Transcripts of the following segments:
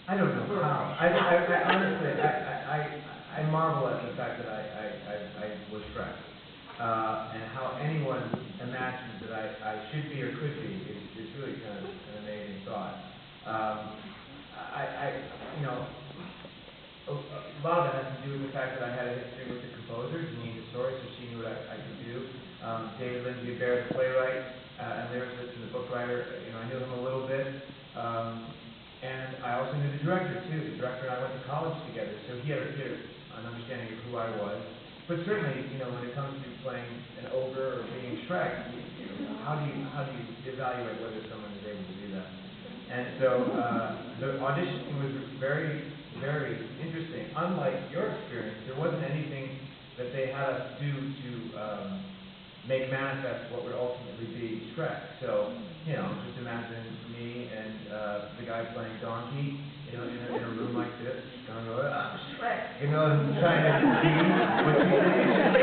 I don't know how. I honestly, I marvel at the fact that I was Shrek. And how anyone imagines that I should be or could be is really kind of an amazing thought. You know, a lot of it has to do with the fact that I had a history with the composers and the story, so she knew what I could do. David Lindsay Bear, the playwright and lyricist and the book writer, you know, I knew him a little bit. And I also knew the director too. The director and I went to college together, so he had an understanding of who I was. But certainly, you know, when it comes to playing an ogre or being Shrek, you know, how do you evaluate whether someone is able to do that? And so the auditioning was very, very interesting. Unlike your experience, there wasn't anything that they had us do to make manifest what would ultimately be Shrek. So, you know, just imagine me and the guy playing Donkey, you know, in a room like this, going, I'm Shrek, you know, and trying to be what you think it should be.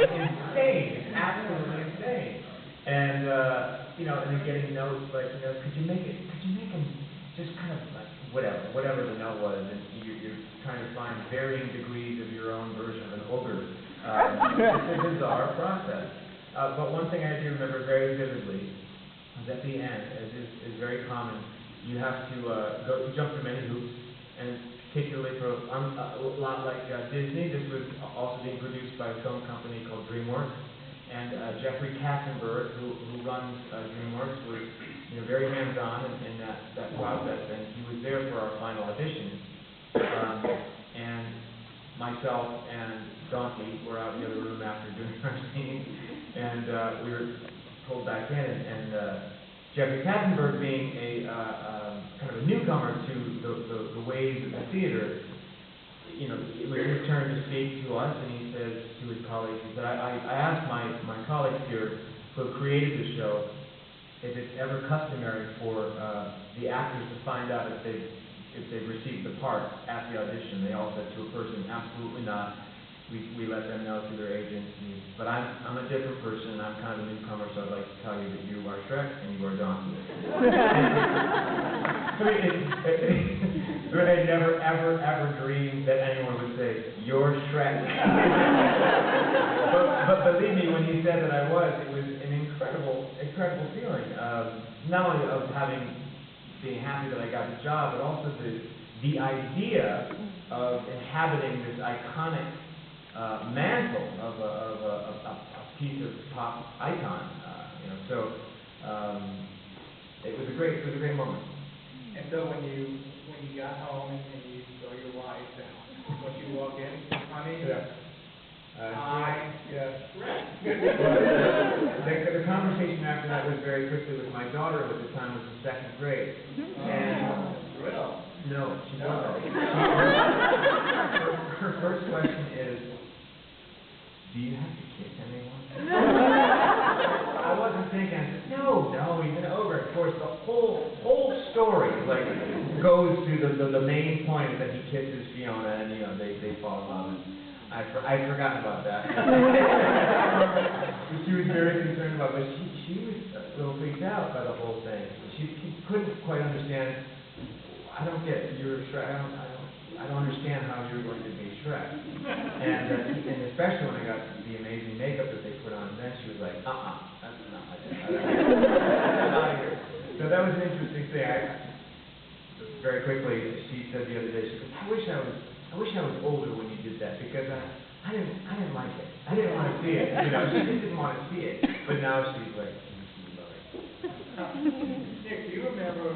It's insane. It's absolutely insane. And, you know, and then getting notes like, you know, could you make them just kind of like whatever the note was, and you're trying to find varying degrees of your own version of an ogre. It's a bizarre process. But one thing I do remember very vividly is at the end, as is very common, you have to jump through many hoops, and particularly for a lot like Disney, this was also being produced by a film company called DreamWorks. And Jeffrey Katzenberg, who runs DreamWorks, was very hands-on in that process, and he was there for our final audition. And myself and Donkey were out in the other room after doing our scene, and we were pulled back in, and Jeffrey Katzenberg, being a kind of a newcomer to the ways of the theater, you know, it was his turn to speak to us, and he says to his colleagues, he said, I asked my colleagues here who have created the show if it's ever customary for the actors to find out if they've received the part at the audition. They all said to a person, absolutely not. We let them know through their agents. But I'm a different person, and I'm kind of a newcomer, so I'd like to tell you that you are Shrek and you are Donkey. I never, ever dreamed that anyone would say, you're Shrek. but believe me, when he said that I was, it was an incredible feeling. Not only of being happy that I got the job, but also the idea of inhabiting this iconic mantle of a piece of pop icon. You know, so it was a great moment. And so when you got home and you saw your wife, and when you walk in, honey, the conversation after that was very quickly with my daughter, who at the time was in second grade. And no, she wasn't. Her first question is, do you have to kiss anyone? I wasn't thinking. I said, no, he's an ogre. Of course, the whole story goes to the main point is that he kisses Fiona, and they fall in love. I'd forgotten about that. She was very concerned about it, but she was a little freaked out by the whole thing. She couldn't quite understand. I don't get it. You're Shrek. I don't understand how you're going to be Shrek. And especially when I got the amazing makeup that they put on, and then she was like, that's not my thing. I'm out of here. So that was an interesting thing. Very quickly, she said the other day, she said, I wish I was older when you did that, because I didn't like it. I didn't want to see it. You know, she just didn't want to see it. But now she's like, she loves it. Nick, do you remember